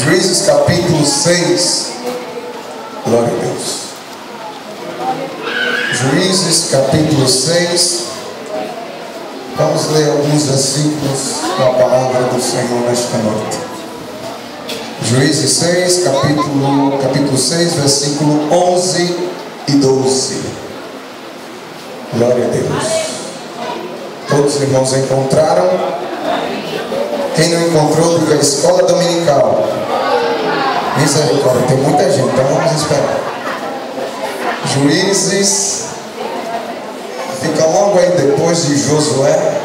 Juízes capítulo 6. Glória a Deus. Juízes capítulo 6. Vamos ler alguns versículos da palavra do Senhor nesta noite. Juízes 6, capítulo 6, versículo 11 e 12. Glória a Deus. Todos os irmãos encontraram? Quem não encontrou, diga escola dominical. Misericórdia, tem muita gente, então vamos esperar. Juízes, fica logo aí depois de Josué,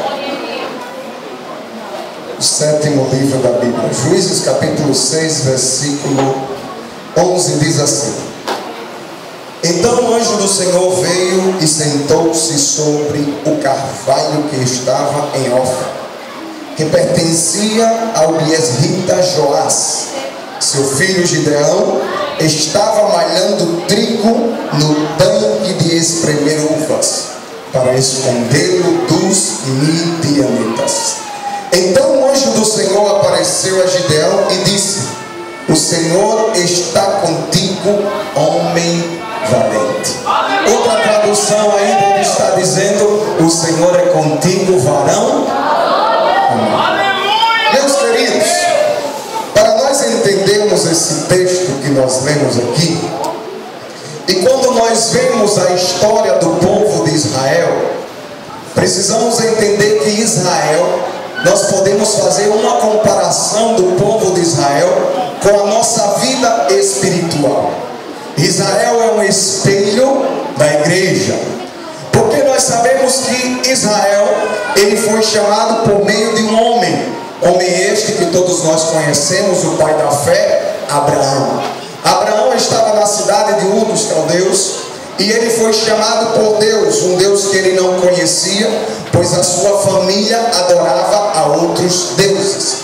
o 7º livro da Bíblia. Juízes capítulo 6, versículo 11 diz assim: Então o anjo do Senhor veio e sentou-se sobre o carvalho que estava em Ofra, que pertencia ao Biesrita Joás. Seu filho Gideão estava malhando trigo no tanque de espremer uvas, para escondê-lo dos midianitas. Então o anjo do Senhor apareceu a Gideão e disse: O Senhor está contigo, homem valente. Outra tradução ainda ele está dizendo: O Senhor é contigo, varão. Amém. Meus queridos, para nós entendermos esse texto que nós lemos aqui, e quando nós vemos a história do povo de Israel, precisamos entender que Israel, nós podemos fazer uma comparação do povo de Israel com a nossa vida espiritual. Israel é um espelho da igreja, porque nós sabemos que Israel, ele foi chamado por meio de um homem este que todos nós conhecemos, o pai da fé, Abraão. Abraão estava na cidade de Ur dos Caldeus, e ele foi chamado por Deus, um Deus que ele não conhecia, pois a sua família adorava a outros deuses.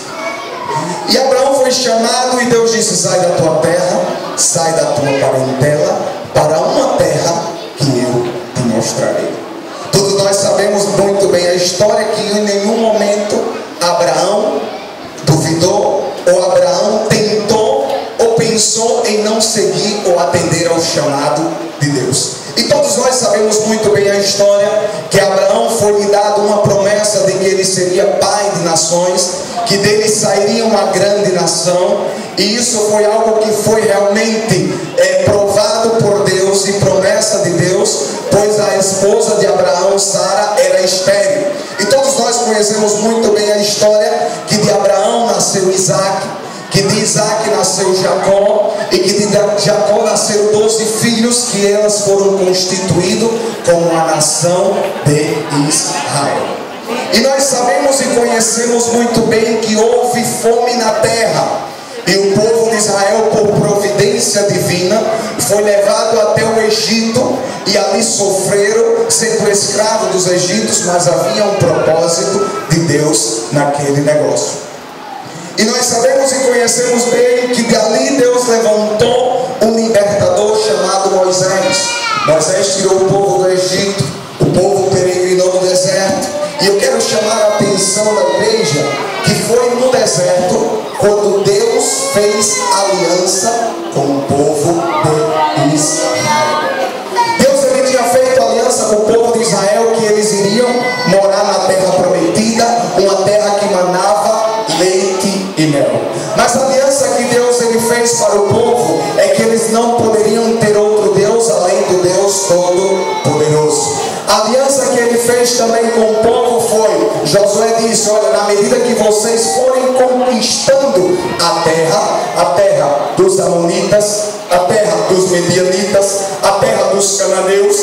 E Abraão foi chamado e Deus disse: sai da tua terra, sai da tua parentela, para uma terra que eu te mostrarei. Todos nós sabemos muito bem a história, que em nenhum momento Abraão duvidou, ou Abraão tentou ou pensou em não seguir ou atender ao chamado de Deus. E todos nós sabemos muito bem a história, que Abraão foi lhe dado uma promessa de que ele seria pai de nações, que dele sairia uma grande nação, e isso foi algo que foi realmente provado por Deus e promessa de Deus, pois a esposa de Abraão, Sara, era estéril. E todos nós conhecemos muito bem a história, que de Abraão nasceu Isaac, que de Isaac nasceu Jacó, e que de Jacó nasceram 12 filhos, que elas foram constituídos como a nação de Israel. E nós sabemos e conhecemos muito bem que houve fome na terra, e o povo de Israel, por providência divina, foi levado até o Egito, e ali sofreram, sendo escravo dos egípcios, mas havia um propósito de Deus naquele negócio. E nós sabemos e conhecemos bem que dali Deus levantou um libertador chamado Moisés. Moisés tirou o povo do Egito, o povo peregrinou no deserto. E eu quero chamar a atenção da igreja, que foi no deserto quando Deus fez aliança com o povo de Israel. Deus, ele tinha feito aliança com o povo de Israel, que eles iriam morar na terra prometida, uma terra que manava leite e mel. Mas a aliança que Deus ele fez para o povo é que eles não poderiam ter outro Deus além do Deus Todo-Poderoso. A aliança que ele fez também com o povo foi: Josué disse: olha, na medida que vocês forem conquistando a terra dos amonitas, a terra dos medianitas, a terra dos cananeus,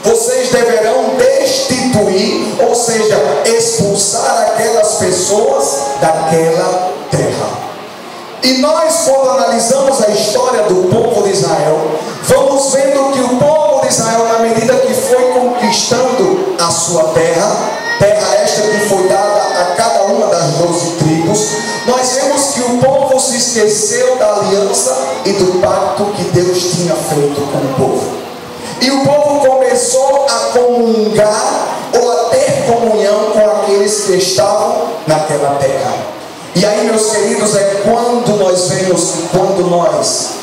vocês deverão destituir, ou seja, expulsar aquelas pessoas daquela terra. E nós, quando analisamos a história do povo de Israel, vamos vendo que o povo de Israel, na medida que foi conquistando a sua terra esta que foi dada a cada uma das 12 tribos, nós vemos que o povo se esqueceu da aliança e do pacto que Deus tinha feito com o povo. E o povo começou a comungar ou a ter comunhão com aqueles que estavam naquela terra. E aí, meus queridos, é quando nós vemos que quando nós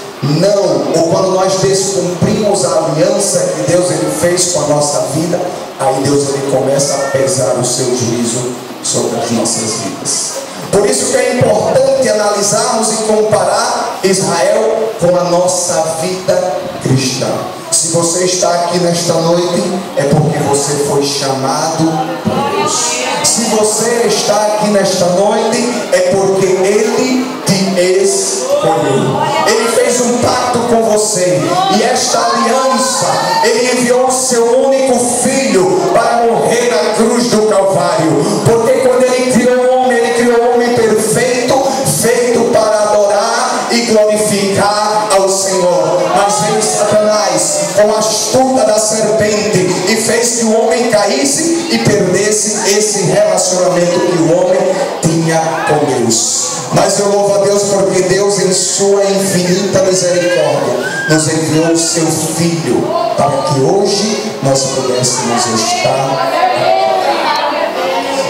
quando nós descumprimos a aliança que Deus ele fez com a nossa vida, aí Deus ele começa a pesar o seu juízo sobre as nossas vidas. Por isso que é importante analisarmos e comparar Israel com a nossa vida cristã. Se você está aqui nesta noite, é porque você foi chamado por Deus. Se você está aqui nesta noite, é porque Ele te escolheu. Ele fez um pacto com você. E esta aliança, Ele enviou o seu único filho para morrer na cruz do Calvário. Porque quando Ele criou o homem perfeito, feito para adorar e glorificar ao Senhor. Mas veio Satanás com a astuta da serpente e fez que o homem caísse e perdesse esse relacionamento que o homem tinha com Deus. Mas eu louvo a Deus porque Deus, em sua infinita misericórdia, nos enviou o seu Filho para que hoje nós pudéssemos estar.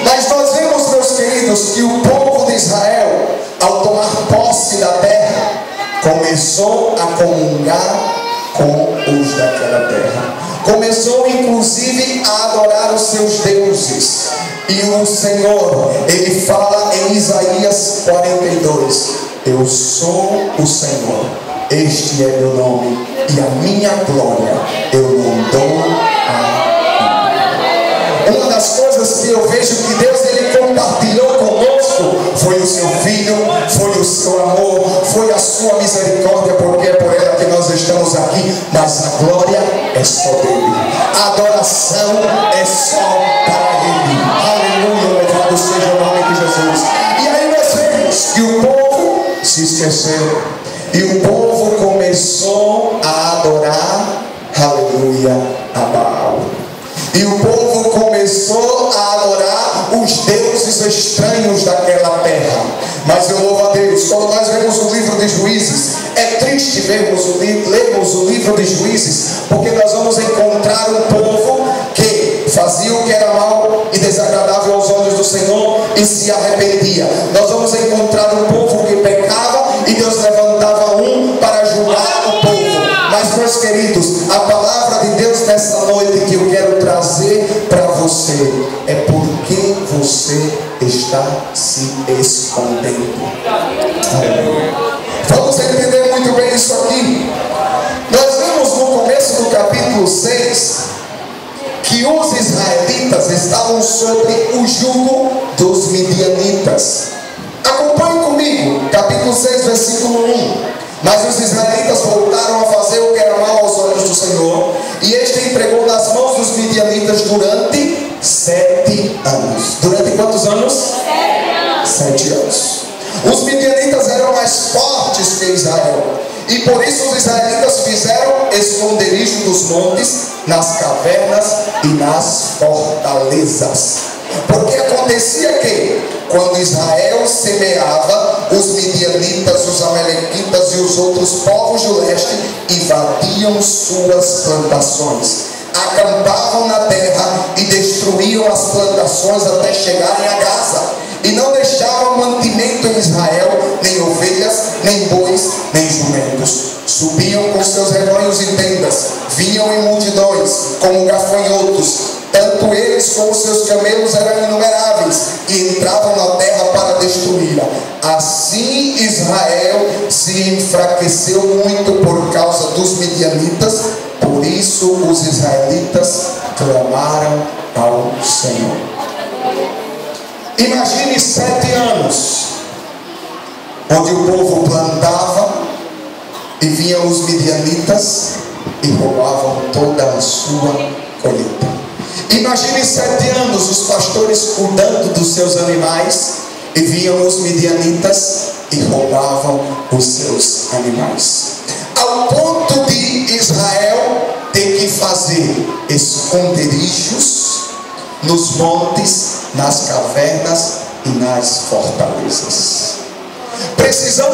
Mas nós vemos, meus queridos, que o povo de Israel, ao tomar posse da terra, começou a comungar com os daquela terra. Começou inclusive a adorar os seus deuses. E o Senhor, Ele fala em Isaías 42: eu sou o Senhor, este é meu nome, e a minha glória eu não dou a ninguém. Uma das coisas que eu vejo que Deus Ele compartilhou conosco foi o seu Filho, foi o seu amor, foi a sua misericórdia, porque é por ela que nós estamos aqui. Mas a glória é só dele, a adoração é só para Ele. Aleluia, louvado seja o nome de Jesus. E aí nós vemos que o povo se esqueceu, e o povo começou a adorar, aleluia, a Baal. E o povo começou a adorar os deuses estranhos daquela terra. Mas eu louvo a Deus, quando nós vemos o livro de Juízes, é triste lermos o livro de Juízes, porque nós vamos encontrar um povo que fazia o que era mal e desagradável aos olhos do Senhor e se arrependia. Nós vamos encontrar um povo que pecava e Deus levantava um para julgar o povo. Mas, meus queridos, a palavra de Deus nessa noite que eu quero trazer para você é porque você está se escondendo. Vamos entender muito bem isso aqui. Nós vimos no começo do capítulo 6 que os israelitas estavam sob o jugo dos midianitas. Acompanhe comigo, capítulo 6, versículo 1. Mas os israelitas voltaram a fazer o que era mal aos olhos do Senhor, e este entregou nas mãos dos midianitas durante 7 anos. Durante quantos anos? 7 anos. Os midianitas eram mais fortes que Israel, e por isso os israelitas fizeram esconderijo nos montes, nas cavernas e nas fortalezas. Porque acontecia que, quando Israel semeava, os midianitas, os amalequitas e os outros povos do leste invadiam suas plantações, acampavam na terra e destruíam as plantações até chegarem a Gaza, e não deixavam mantimento em Israel, nem ovelhas, nem bois, nem jumentos. Subiam com seus rebanhos e tendas, vinham em multidões, como gafanhotos. Tanto eles como seus camelos eram inumeráveis, e entravam na terra para destruí-la. Assim Israel se enfraqueceu muito por causa dos midianitas. Por isso os israelitas clamaram ao Senhor. Imagine 7 anos onde o povo plantava e vinham os midianitas e roubavam toda a sua colheita. Imagine 7 anos os pastores cuidando dos seus animais e vinham os midianitas e roubavam os seus animais. Ao ponto de Israel ter que fazer esconderijos nos montes, nas cavernas e nas fortalezas. Precisamos